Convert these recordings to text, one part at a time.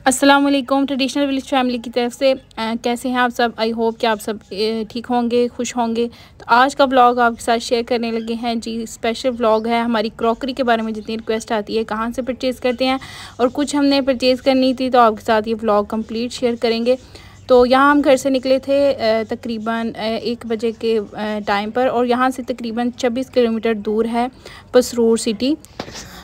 अस्सलाम वालेकुम। Traditional village family की तरफ से कैसे हैं आप सब। आई होप कि आप सब ठीक होंगे, खुश होंगे। तो आज का व्लॉग आपके साथ शेयर करने लगे हैं जी। स्पेशल व्लॉग है हमारी क्रॉकरी के बारे में, जितनी रिक्वेस्ट आती है कहाँ से परचेज़ करते हैं और कुछ हमने परचेज़ करनी थी, तो आपके साथ ये व्लॉग कंप्लीट शेयर करेंगे। तो यहाँ हम घर से निकले थे तकरीबन 1 बजे के टाइम पर, और यहाँ से तकरीबन 26 किलोमीटर दूर है पसरूर सिटी।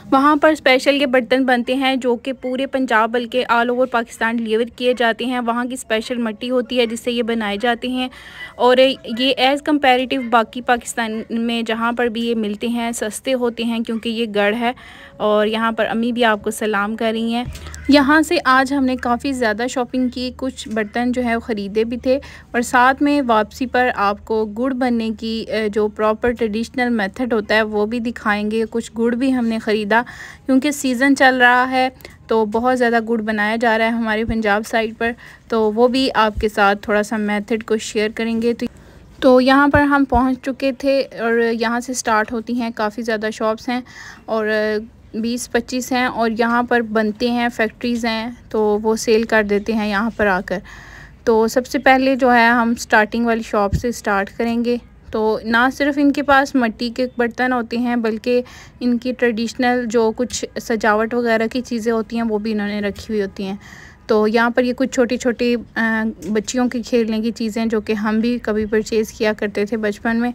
वहाँ पर स्पेशल ये बर्तन बनते हैं जो कि पूरे पंजाब बल्कि ऑल ओवर पाकिस्तान डिलीवर किए जाते हैं। वहाँ की स्पेशल मिट्टी होती है जिससे ये बनाए जाते हैं, और ये एज़ कंपैरेटिव बाकी पाकिस्तान में जहाँ पर भी ये मिलते हैं सस्ते होते हैं, क्योंकि ये गढ़ है। और यहाँ पर अम्मी भी आपको सलाम कर रही हैं। यहाँ से आज हमने काफ़ी ज़्यादा शॉपिंग की, कुछ बर्तन जो है वो ख़रीदे भी थे, और साथ में वापसी पर आपको गुड़ बनने की जो प्रॉपर ट्रेडिशनल मेथड होता है वो भी दिखाएंगे। कुछ गुड़ भी हमने ख़रीदा क्योंकि सीज़न चल रहा है, तो बहुत ज़्यादा गुड़ बनाया जा रहा है हमारे पंजाब साइड पर, तो वो भी आपके साथ थोड़ा सा मेथड को शेयर करेंगे। तो यहाँ पर हम पहुँच चुके थे, और यहाँ से स्टार्ट होती हैं काफ़ी ज़्यादा शॉप्स हैं, और 20-25 हैं, और यहाँ पर बनते हैं, फैक्ट्रीज़ हैं, तो वो सेल कर देते हैं यहाँ पर आकर। तो सबसे पहले जो है हम स्टार्टिंग वाली शॉप से स्टार्ट करेंगे। तो ना सिर्फ इनके पास मिट्टी के बर्तन होते हैं, बल्कि इनकी ट्रेडिशनल जो कुछ सजावट वगैरह की चीज़ें होती हैं वो भी इन्होंने रखी हुई होती हैं। तो यहाँ पर ये कुछ छोटी छोटी बच्चियों की खेलने की चीज़ें जो कि हम भी कभी परचेज़ किया करते थे बचपन में।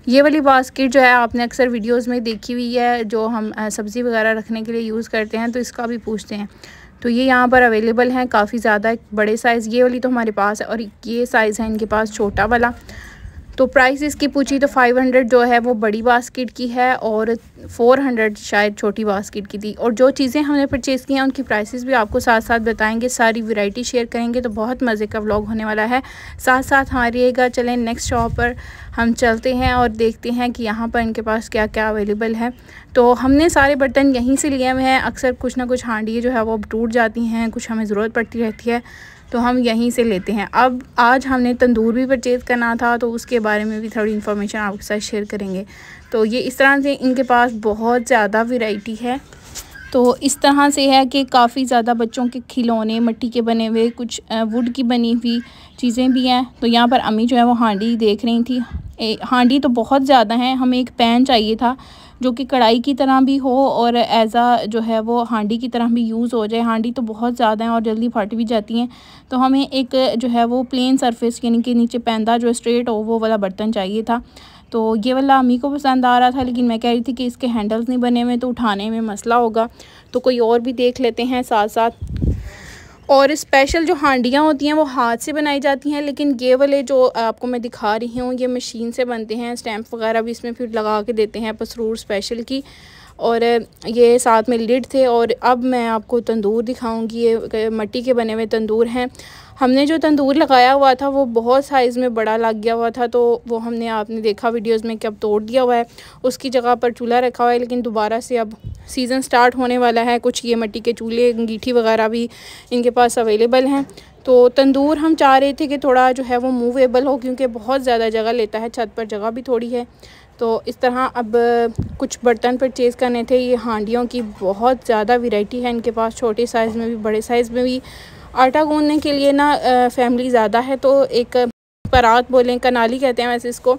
ये वाली बास्केट जो है आपने अक्सर वीडियोस में देखी हुई है, जो हम सब्ज़ी वगैरह रखने के लिए यूज़ करते हैं, तो इसका भी पूछते हैं। तो ये यहाँ पर अवेलेबल हैं काफ़ी ज़्यादा बड़े साइज़। ये वाली तो हमारे पास है, और ये साइज़ है इनके पास छोटा वाला। तो प्राइस इसकी पूछी तो 500 जो है वो बड़ी बास्केट की है, और 400 शायद छोटी बास्केट की थी। और जो चीज़ें हमने परचेज़ की हैं उनकी प्राइसेस भी आपको साथ साथ बताएंगे, सारी वैरायटी शेयर करेंगे। तो बहुत मज़े का व्लॉग होने वाला है, साथ साथ हमारे रहिएगा। चलें नेक्स्ट शॉप पर हम चलते हैं और देखते हैं कि यहाँ पर इनके पास क्या क्या अवेलेबल है। तो हमने सारे बर्तन यहीं से लिए हुए हैं। अक्सर कुछ ना कुछ हांडी जो है वो टूट जाती हैं, कुछ हमें ज़रूरत पड़ती रहती है, तो हम यहीं से लेते हैं। अब आज हमने तंदूर भी परचेज़ करना था, तो उसके बारे में भी थोड़ी इन्फॉर्मेशन आपके साथ शेयर करेंगे। तो ये इस तरह से इनके पास बहुत ज़्यादा वैरायटी है। तो इस तरह से है कि काफ़ी ज़्यादा बच्चों के खिलौने, मिट्टी के बने हुए, कुछ वुड की बनी हुई चीज़ें भी हैं। तो यहाँ पर अम्मी जो है वो हांडी देख रही थी। हांडी तो बहुत ज़्यादा हैं, हमें एक पैन चाहिए था जो कि कढ़ाई की तरह भी हो और जो है वो हांडी की तरह भी यूज़ हो जाए। हांडी तो बहुत ज़्यादा हैं और जल्दी फट भी जाती हैं, तो हमें एक जो है वो प्लेन सरफेस यानी कि नीचे पैंदा जो स्ट्रेट हो वो वाला बर्तन चाहिए था। तो ये वाला अम्मी को पसंद आ रहा था, लेकिन मैं कह रही थी कि इसके हैंडल्स नहीं बने हुए तो उठाने में मसला होगा, तो कोई और भी देख लेते हैं साथ साथ। और स्पेशल जो हांडियाँ होती हैं वो हाथ से बनाई जाती हैं, लेकिन ये वाले जो आपको मैं दिखा रही हूँ ये मशीन से बनते हैं। स्टैम्प वगैरह भी इसमें फिर लगा के देते हैं पसरूर स्पेशल की, और ये साथ में लिड थे। और अब मैं आपको तंदूर दिखाऊंगी। ये मिट्टी के बने हुए तंदूर हैं। हमने जो तंदूर लगाया हुआ था वो बहुत साइज़ में बड़ा लग गया हुआ था, तो वो हमने आपने देखा वीडियोस में कि अब तोड़ दिया हुआ है, उसकी जगह पर चूल्हा रखा हुआ है। लेकिन दोबारा से अब सीज़न स्टार्ट होने वाला है, कुछ ये मिट्टी के चूल्हे, अंगीठी वगैरह भी इनके पास अवेलेबल हैं। तो तंदूर हम चाह रहे थे कि थोड़ा जो है वो मूवेबल हो, क्योंकि बहुत ज़्यादा जगह लेता है, छत पर जगह भी थोड़ी है। तो इस तरह अब कुछ बर्तन परचेज़ करने थे। ये हांडियों की बहुत ज़्यादा वैरायटी है इनके पास, छोटे साइज़ में भी बड़े साइज़ में भी। आटा गूंदने के लिए ना फैमिली ज़्यादा है, तो एक परात बोलें, कनाली कहते हैं वैसे इसको,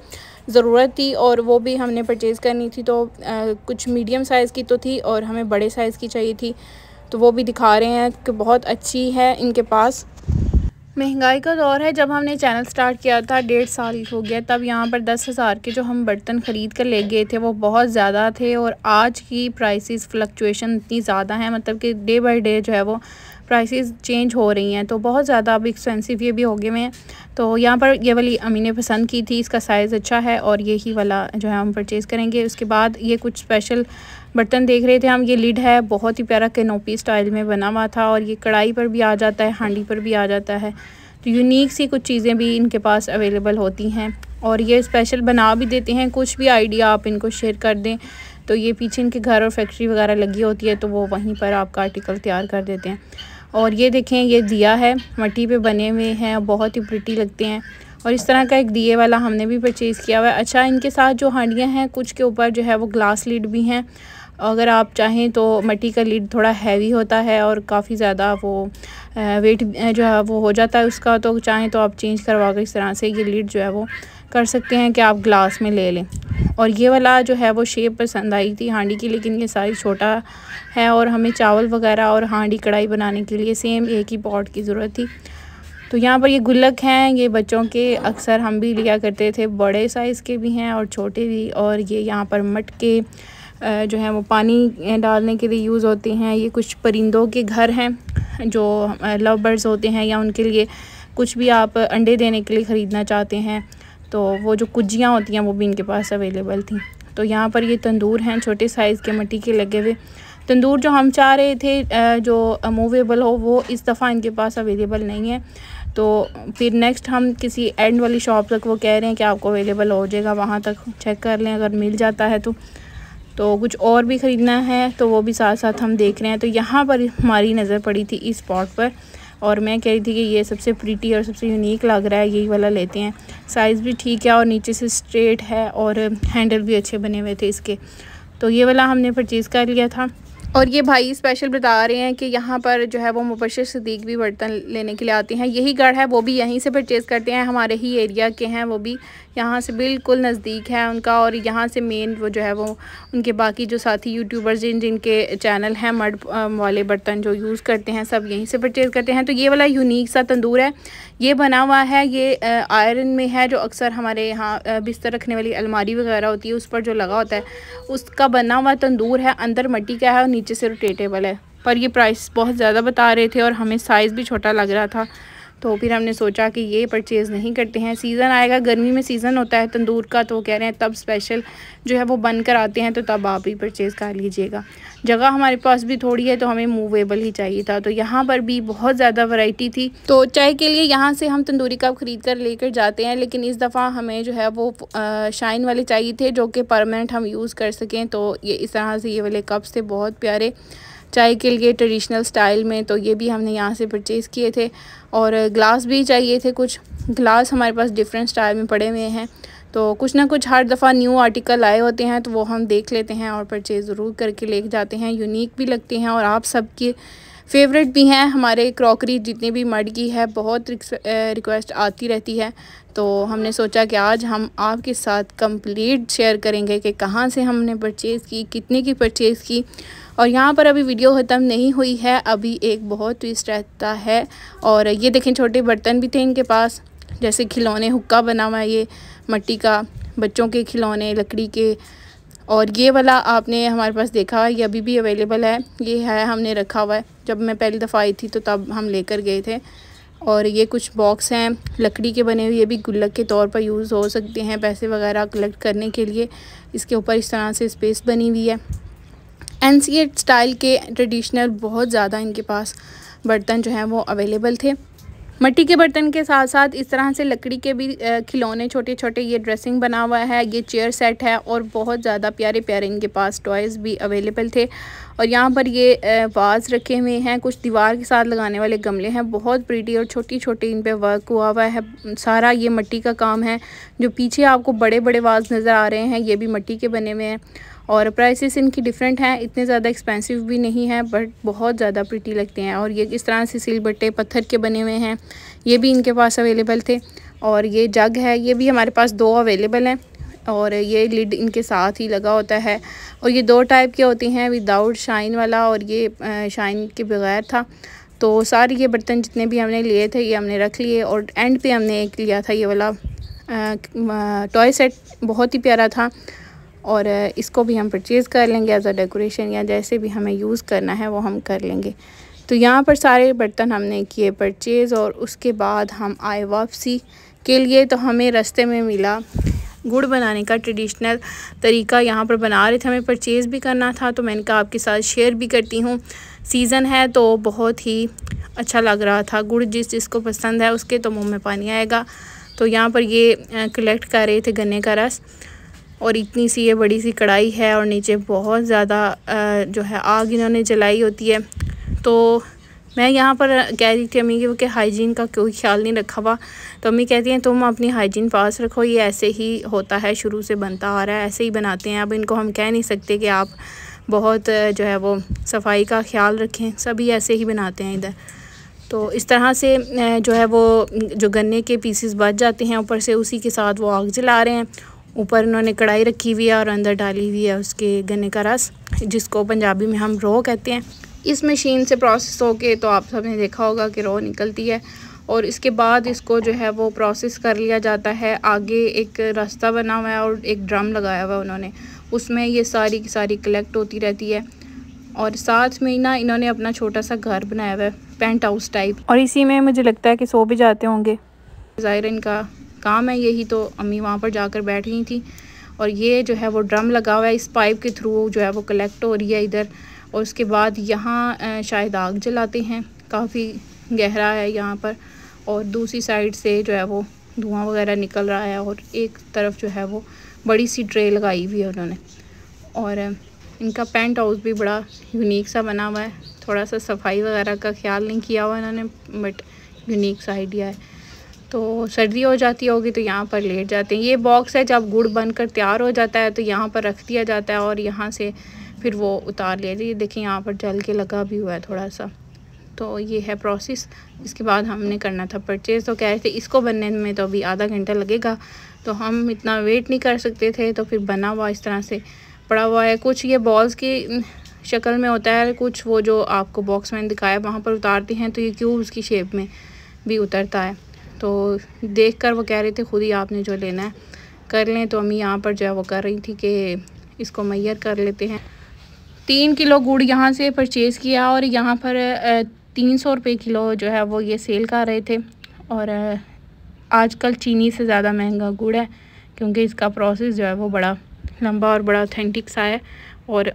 ज़रूरत थी, और वो भी हमने परचेज़ करनी थी। तो कुछ मीडियम साइज़ की तो थी और हमें बड़े साइज़ की चाहिए थी, तो वो भी दिखा रहे हैं कि बहुत अच्छी है इनके पास। महंगाई का दौर है, जब हमने चैनल स्टार्ट किया था 1.5 साल हो गया, तब यहाँ पर 10,000 के जो हम बर्तन ख़रीद कर ले गए थे वो बहुत ज़्यादा थे, और आज की प्राइसेस फ्लक्चुएशन इतनी ज़्यादा है, मतलब कि डे बाय डे जो है वो प्राइसेस चेंज हो रही हैं, तो बहुत ज़्यादा अब एक्सपेंसिव ये भी हो गए हैं। तो यहाँ पर ये वाली अम्मी ने पसंद की थी, इसका साइज़ अच्छा है, और यही वाला जो है हम परचेज़ करेंगे। उसके बाद ये कुछ स्पेशल बर्तन देख रहे थे हम। ये लिड है, बहुत ही प्यारा कैनोपी स्टाइल में बना हुआ था, और ये कढ़ाई पर भी आ जाता है, हांडी पर भी आ जाता है। तो यूनिक सी कुछ चीज़ें भी इनके पास अवेलेबल होती हैं, और ये स्पेशल बना भी देते हैं। कुछ भी आइडिया आप इनको शेयर कर दें तो ये पीछे इनके घर और फैक्ट्री वगैरह लगी होती है, तो वो वहीं पर आपका आर्टिकल तैयार कर देते हैं। और ये देखें, ये दिया है, मिट्टी पे बने हुए हैं, बहुत ही प्रिटी लगते हैं। और इस तरह का एक दिए वाला हमने भी परचेज़ किया हुआ है। अच्छा, इनके साथ जो हांडियाँ हैं कुछ के ऊपर जो है वो ग्लास लिड भी हैं, अगर आप चाहें तो। मिट्टी का लिड थोड़ा हैवी होता है और काफ़ी ज़्यादा वो वेट जो है वो हो जाता है उसका, तो चाहें तो आप चेंज करवा कर इस तरह से ये लिड जो है वो कर सकते हैं कि आप ग्लास में ले लें। और ये वाला जो है वो शेप पसंद आई थी हांडी की, लेकिन ये साइज़ छोटा है और हमें चावल वगैरह और हांडी कढ़ाई बनाने के लिए सेम एक ही पॉट की ज़रूरत थी। तो यहाँ पर ये गुल्लक हैं, ये बच्चों के अक्सर हम भी लिया करते थे, बड़े साइज़ के भी हैं और छोटे भी। और ये यहाँ पर मटके जो हैं वो पानी डालने के लिए यूज़ होते हैं। ये कुछ परिंदों के घर हैं जो लव बर्ड्स होते हैं, या उनके लिए कुछ भी आप अंडे देने के लिए ख़रीदना चाहते हैं, तो वो जो कुज्जियाँ होती हैं वो भी इनके पास अवेलेबल थी। तो यहाँ पर ये तंदूर हैं छोटे साइज़ के मिट्टी के लगे हुए। तंदूर जो हम चाह रहे थे जो मूवेबल हो, वो इस दफ़ा इनके पास अवेलेबल नहीं है। तो फिर नेक्स्ट हम किसी एंड वाली शॉप तक वो कह रहे हैं कि आपको अवेलेबल हो जाएगा, वहाँ तक चेक कर लें अगर मिल जाता है तो कुछ और भी ख़रीदना है तो वो भी साथ साथ हम देख रहे हैं। तो यहाँ पर हमारी नज़र पड़ी थी इस स्पॉट पर, और मैं कह रही थी कि ये सबसे प्रीटी और सबसे यूनिक लग रहा है, यही वाला लेते हैं। साइज़ भी ठीक है और नीचे से स्ट्रेट है और हैंडल भी अच्छे बने हुए थे इसके, तो ये वाला हमने परचेज़ कर लिया था। और ये भाई स्पेशल बता रहे हैं कि यहाँ पर जो है वो मुबश्शिर सिद्दीक भी बर्तन लेने के लिए आते हैं, यही गढ़ है, वो भी यहीं से परचेज़ करते हैं, हमारे ही एरिया के हैं, वो भी यहाँ से बिल्कुल नज़दीक है उनका। और यहाँ से मेन वो जो है वो उनके बाकी जो साथी यूट्यूबर्स जिनके चैनल हैं मड वाले बर्तन जो यूज़ करते हैं, सब यहीं से परचेज़ करते हैं। तो ये वाला यूनिक सा तंदूर है, ये बना हुआ है, ये आयरन में है, जो अक्सर हमारे यहाँ बिस्तर रखने वाली अलमारी वगैरह होती है उस पर जो लगा होता है, उसका बना हुआ तंदूर है। अंदर मिट्टी का है और नीचे से रोटेटेबल है। पर ये प्राइस बहुत ज़्यादा बता रहे थे और हमें साइज़ भी छोटा लग रहा था, तो फिर हमने सोचा कि ये परचेज़ नहीं करते हैं। सीज़न आएगा, गर्मी में सीज़न होता है तंदूर का, तो कह रहे हैं तब स्पेशल जो है वो बन कर आते हैं, तो तब आप ही परचेज़ कर लीजिएगा। जगह हमारे पास भी थोड़ी है तो हमें मूवेबल ही चाहिए था। तो यहाँ पर भी बहुत ज़्यादा वैरायटी थी। तो चाय के लिए यहाँ से हम तंदूरी कप ख़रीद कर लेकर जाते हैं, लेकिन इस दफ़ा हमें जो है वो शाइन वाले चाहिए थे जो कि परमानेंट हम यूज़ कर सकें। तो ये इस तरह से ये वाले कप्स थे, बहुत प्यारे चाय के लिए ट्रेडिशनल स्टाइल में, तो ये भी हमने यहाँ से परचेज़ किए थे। और ग्लास भी चाहिए थे, कुछ ग्लास हमारे पास डिफरेंट स्टाइल में पड़े हुए हैं, तो कुछ ना कुछ हर दफ़ा न्यू आर्टिकल आए होते हैं तो वो हम देख लेते हैं और परचेज़ ज़रूर करके ले जाते हैं। यूनिक भी लगते हैं और आप सबके फेवरेट भी हैं। हमारे क्रॉकरी जितनी भी मड की है बहुत रिक्वेस्ट आती रहती है, तो हमने सोचा कि आज हम आपके साथ कंप्लीट शेयर करेंगे कि कहाँ से हमने परचेज़ की, कितने की परचेज़ की। और यहाँ पर अभी वीडियो ख़त्म नहीं हुई है, अभी एक बहुत ट्विस्ट रहता है। और ये देखें छोटे बर्तन भी थे इनके पास, जैसे खिलौने, हुक्का बना हुआ है ये मिट्टी का, बच्चों के खिलौने लकड़ी के। और ये वाला आपने हमारे पास देखा, ये अभी भी अवेलेबल है, ये है, हमने रखा हुआ है, जब मैं पहली दफ़ा आई थी तो तब हम लेकर गए थे। और ये कुछ बॉक्स हैं लकड़ी के बने हुए, ये भी गुल्लक के तौर पर यूज़ हो सकते हैं, पैसे वगैरह कलेक्ट करने के लिए। इसके ऊपर इस तरह से स्पेस बनी हुई है। एनसीएट स्टाइल के ट्रेडिशनल बहुत ज़्यादा इनके पास बर्तन जो हैं वो अवेलेबल थे। मिट्टी के बर्तन के साथ साथ इस तरह से लकड़ी के भी खिलौने छोटे छोटे, ये ड्रेसिंग बना हुआ है, ये चेयर सेट है, और बहुत ज़्यादा प्यारे प्यारे इनके पास टॉयज़ भी अवेलेबल थे। और यहाँ पर ये वाज रखे हुए हैं, कुछ दीवार के साथ लगाने वाले गमले हैं, बहुत प्रीटी और छोटी छोटी इन पे वर्क हुआ हुआ है, सारा ये मिट्टी का काम है। जो पीछे आपको बड़े बड़े वाज नज़र आ रहे हैं ये भी मिट्टी के बने हुए हैं, और प्राइसेस इनकी डिफरेंट हैं, इतने ज़्यादा एक्सपेंसिव भी नहीं है बट बहुत ज़्यादा प्रीटी लगते हैं। और ये इस तरह से सिलबट्टे पत्थर के बने हुए हैं, ये भी इनके पास अवेलेबल थे। और ये जग है, ये भी हमारे पास 2 अवेलेबल हैं, और ये लिड इनके साथ ही लगा होता है। और ये 2 टाइप के होते हैं, विदाउट शाइन वाला और ये शाइन के बगैर था। तो सारे ये बर्तन जितने भी हमने लिए थे ये हमने रख लिए, और एंड पे हमने एक लिया था ये वाला टॉय सेट, बहुत ही प्यारा था, और इसको भी हम परचेज़ कर लेंगे एज अ डेकोरेशन, या जैसे भी हमें यूज़ करना है वो हम कर लेंगे। तो यहाँ पर सारे बर्तन हमने किए परचेज़, और उसके बाद हम आए वापसी के लिए। तो हमें रास्ते में मिला गुड़ बनाने का ट्रेडिशनल तरीका, यहाँ पर बना रहे थे, हमें परचेज़ भी करना था, तो मैंने कहा आपके साथ शेयर भी करती हूँ। सीज़न है तो बहुत ही अच्छा लग रहा था, गुड़ जिसको पसंद है उसके तो मुँह में पानी आएगा। तो यहाँ पर ये कलेक्ट कर रहे थे गन्ने का रस, और इतनी सी ये बड़ी सी कढ़ाई है, और नीचे बहुत ज़्यादा जो है आग इन्होंने जलाई होती है। तो मैं यहाँ पर कह रही थी अम्मी कि हाइजीन का कोई ख्याल नहीं रखा हुआ, तो अम्मी कहती हैं तुम अपनी हाइजीन पास रखो, ये ऐसे ही होता है, शुरू से बनता आ रहा है, ऐसे ही बनाते हैं। अब इनको हम कह नहीं सकते कि आप बहुत जो है वो सफाई का ख्याल रखें, सभी ऐसे ही बनाते हैं इधर। तो इस तरह से जो है वो जो गन्ने के पीसेस बच जाते हैं ऊपर से, उसी के साथ वो आग जला रहे हैं। ऊपर इन्होंने कढ़ाई रखी हुई है और अंदर डाली हुई है उसके गन्ने का रस, जिसको पंजाबी में हम रो कहते हैं। इस मशीन से प्रोसेस होके तो आप सबने देखा होगा कि रो निकलती है और इसके बाद इसको जो है वो प्रोसेस कर लिया जाता है। आगे एक रास्ता बना हुआ है और एक ड्रम लगाया हुआ है उन्होंने, उसमें ये सारी की सारी कलेक्ट होती रहती है। और साथ में ना इन्होंने अपना छोटा सा घर बनाया हुआ है, पेंट हाउस टाइप, और इसी में मुझे लगता है कि सो भी जाते होंगे। ज़ाहिर इनका काम है यही, तो अम्मी वहाँ पर जाकर बैठ गई थी। और ये जो है वो ड्रम लगा हुआ है, इस पाइप के थ्रू जो है वो कलेक्ट हो रही है इधर। और उसके बाद यहाँ शायद आग जलाते हैं, काफ़ी गहरा है यहाँ पर। और दूसरी साइड से जो है वो धुआं वगैरह निकल रहा है और एक तरफ जो है वो बड़ी सी ट्रे लगाई हुई है उन्होंने। और इनका पेंट हाउस भी बड़ा यूनिक सा बना हुआ है, थोड़ा सा सफाई वगैरह का ख्याल नहीं किया हुआ इन्होंने, बट यूनिक सा आइडिया है। तो सर्दी हो जाती होगी तो यहाँ पर लेट जाते हैं। ये बॉक्स है, जब गुड़ बनकर तैयार हो जाता है तो यहाँ पर रख दिया जाता है और यहाँ से फिर वो उतार लिया जाए। देखिए यहाँ पर जल के लगा भी हुआ है थोड़ा सा। तो ये है प्रोसेस। इसके बाद हमने करना था परचेज़, तो कह रहे थे इसको बनने में तो अभी आधा घंटा लगेगा, तो हम इतना वेट नहीं कर सकते थे। तो फिर बना हुआ इस तरह से पड़ा हुआ है। कुछ ये बॉल्स की शक्ल में होता है, कुछ वो जो आपको बॉक्स में दिखाया वहाँ पर उतारते हैं तो ये क्यूब्स की शेप में भी उतरता है। तो देखकर वो कह रहे थे खुद ही आपने जो लेना है कर लें। तो अम्मी यहाँ पर जो है वो कर रही थी कि इसको मैयर कर लेते हैं। 3 किलो गुड़ यहाँ से परचेज़ किया और यहाँ पर 300 रुपये किलो जो है वो ये सेल कर रहे थे। और आजकल चीनी से ज़्यादा महंगा गुड़ है, क्योंकि इसका प्रोसेस जो है वो बड़ा लंबा और बड़ा ऑथेंटिक सा है। और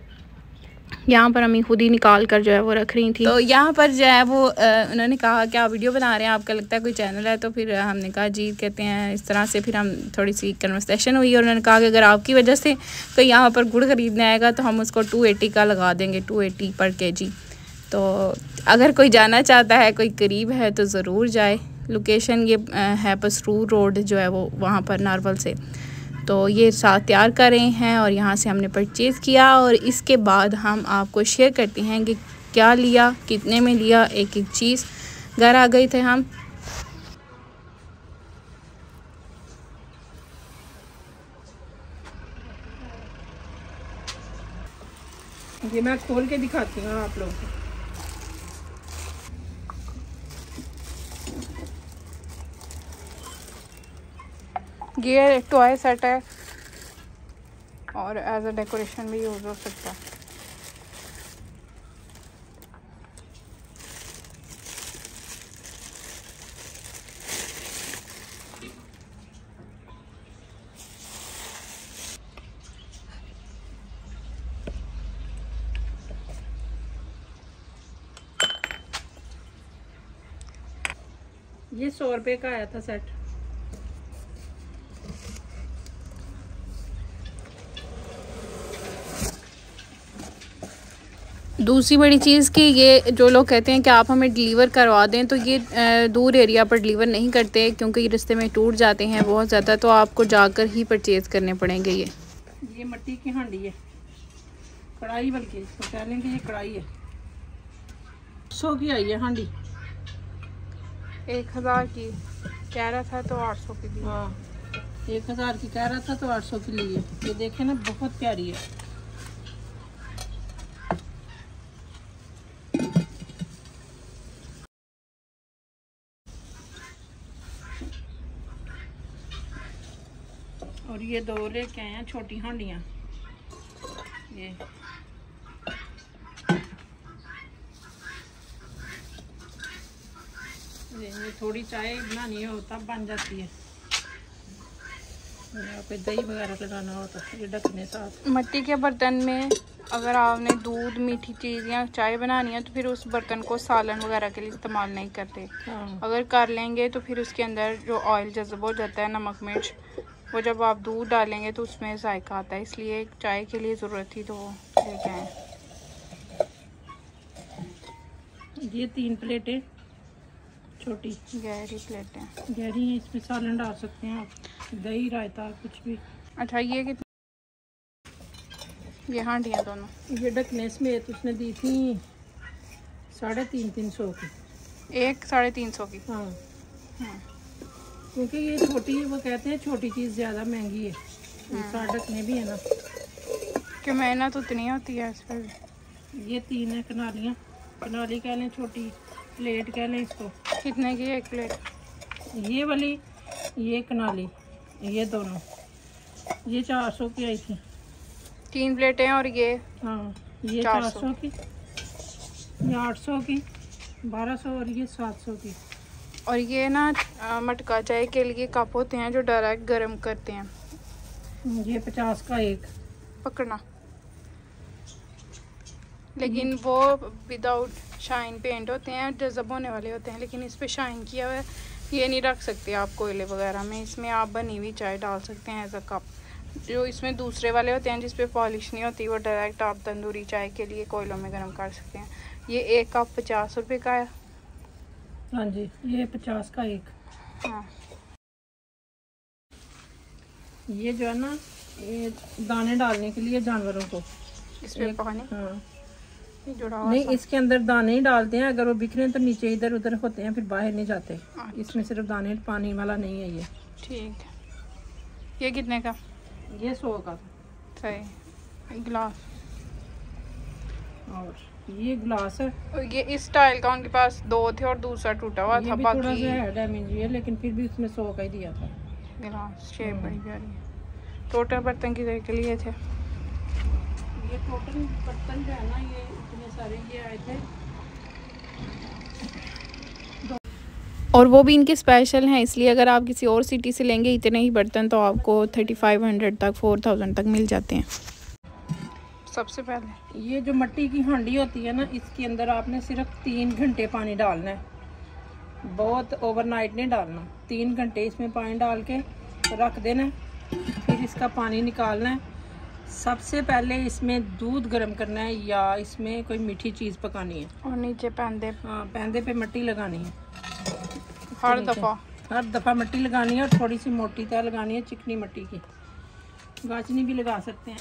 यहाँ पर अम्मी खुद ही निकाल कर जो है वो रख रही थी। तो यहाँ पर जो है वो उन्होंने कहा कि आप वीडियो बना रहे हैं, आपका लगता है कोई चैनल है? तो फिर हमने कहा जी कहते हैं। इस तरह से फिर हम थोड़ी सी कन्वर्सेशन हुई और उन्होंने कहा कि अगर आपकी वजह से कोई यहाँ पर गुड़ ख़रीदने आएगा तो हम उसको 280 का लगा देंगे, 280 पर kg। तो अगर कोई जाना चाहता है, कोई करीब है तो ज़रूर जाए। लोकेशन ये है पसरूर रोड जो है वो वहाँ पर नारवल से। तो ये साथ तैयार कर रहे हैं और यहाँ से हमने परचेज़ किया। और इसके बाद हम आपको शेयर करते हैं कि क्या लिया, कितने में लिया, एक एक चीज़। घर आ गए थे हम। ये मैं खोल के दिखाती हूँ आप लोगों को। ये टॉय सेट है और एज अ डेकोरेशन भी यूज़ हो सकता है। ये 100 रुपये का आया था सेट। दूसरी बड़ी चीज़ कि ये जो लोग कहते हैं कि आप हमें डिलीवर करवा दें, तो ये दूर एरिया पर डिलीवर नहीं करते, क्योंकि ये रास्ते में टूट जाते हैं बहुत ज़्यादा। तो आपको जाकर ही परचेज़ करने पड़ेंगे। ये मिट्टी की हांडी है, कढ़ाई, बल्कि इसको कह लेंगे ये कढ़ाई है। 100 की आई है हांडी। 1000 की कह रहा था तो 800 की दी। हाँ 1000 की कह रहा था तो 800 की ली है। ये देखे ना, बहुत प्यारी है। और ये 2 लेके आए हैं छोटी हांडियाँ। ये थोड़ी चाय बनानी हो तब बन जाती है। कोई दही वगैरह लगाना हो तो ये ढकने साथ। मिट्टी के बर्तन में अगर आपने दूध, मीठी चीज़ या चाय बनानी है तो फिर उस बर्तन को सालन वगैरह के लिए इस्तेमाल नहीं करते। हाँ। अगर कर लेंगे तो फिर उसके अंदर जो ऑयल जज़ब हो जाता है, नमक मिर्च, वो जब आप दूध डालेंगे तो उसमें जायका आता है। इसलिए चाय के लिए ज़रूरत थी तो लेके आए। ये 3 प्लेटें छोटी गहरी प्लेटें, गहरी हैं, इसमें सालन डाल सकते हैं आप, दही, रायता, कुछ भी। अच्छा ये कितनी? ये हांडियाँ दोनों ये ढकने समेत उसने दी थी 350-300 की। एक 350 की। हाँ क्योंकि ये छोटी है, वो कहते हैं छोटी चीज़ ज़्यादा महंगी है। इसका ढकने भी है ना कि मेहनत उतनी होती है इस पर। ये 3 है कनालियाँ, कनाली कह लें, छोटी प्लेट कह लें इसको। कितने की एक प्लेट? ये वाली, ये कनाली, ये दोनों, ये 400 की आई थी। 3 प्लेटें और ये? हाँ ये 400 की, ये 800 की, 1200 और ये 700 की। और ये ना मटका चाय के लिए कप होते हैं जो डायरेक्ट गर्म करते हैं। ये 50 का एक। पकड़ना, लेकिन वो विदाउट शाइन पेंट होते हैं, जज़ब होने वाले होते हैं, लेकिन इस पे शाइन किया हुआ है। ये नहीं रख सकते आप कोयले वगैरह में, इसमें आप बनी हुई चाय डाल सकते हैं एज अ कप। जो इसमें दूसरे वाले होते हैं जिस पे पॉलिश नहीं होती, वो डायरेक्ट आप तंदूरी चाय के लिए कोयलों में गर्म कर सकते हैं। ये एक कप 50 रुपये का है। हाँ जी, ये 50 का एक। हाँ ये जो है ना, ये दाने डालने के लिए जानवरों को, इस पे पानी। हाँ ये जुड़ा हुआ नहीं, इसके अंदर दाने ही डालते हैं। अगर वो बिखरे तो नीचे इधर उधर होते हैं, फिर बाहर नहीं जाते। इसमें सिर्फ दाने, पानी वाला नहीं है ये। ठीक है। ये कितने का? ये 100 का। सही। गिलास, और ये गिलास है। और ये इस स्टाइल का उनके पास 2 थे और दूसरा टूटा हुआ था। बाकी थोड़ा सा है डैमेज ये, लेकिन फिर भी उसने 100 का ही दिया था। गिलास शेप बड़ी प्यारी है। टोटल बर्तन कितने के लिए थे? ये टोटल बर्तन जो है ना, ये इतने सारे ये आए थे। और वो भी इनके स्पेशल हैं, इसलिए अगर आप किसी और सिटी से लेंगे इतने ही बर्तन तो आपको 3500 तक 4000 तक मिल जाते हैं। सबसे पहले ये जो मिट्टी की हांडी होती है ना, इसके अंदर आपने सिर्फ 3 घंटे पानी डालना है। बहुत ओवरनाइट नहीं डालना। 3 घंटे इसमें पानी डाल के रख देना, फिर इसका पानी निकालना है। सबसे पहले इसमें दूध गर्म करना है या इसमें कोई मीठी चीज़ पकानी है। और नीचे पैंदे, हाँ पैंदे पे मिट्टी लगानी है। हर दफ़ा मिट्टी लगानी है, और थोड़ी सी मोटी तय लगानी है, चिकनी मिट्टी की। गाचनी भी लगा सकते हैं।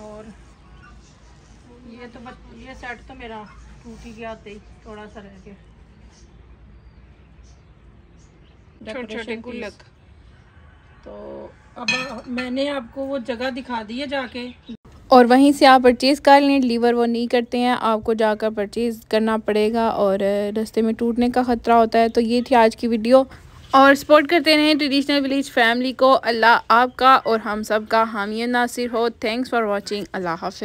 और ये सेट तो मेरा टूट ही गया, ही थोड़ा सा रह गया। छोटे गुल्लक। तो अब मैंने आपको वो जगह दिखा दी है जाके, और वहीं से आप परचेज़ कर लें। डिलीवर वो नहीं करते हैं, आपको जाकर परचेज़ करना पड़ेगा और रास्ते में टूटने का ख़तरा होता है। तो ये थी आज की वीडियो, और सपोर्ट करते रहें ट्रेडिशनल विलेज फैमिली को। अल्लाह आपका और हम सब का हामी नासिर हो। Thanks for watching. अल्लाह हाफ़िज़।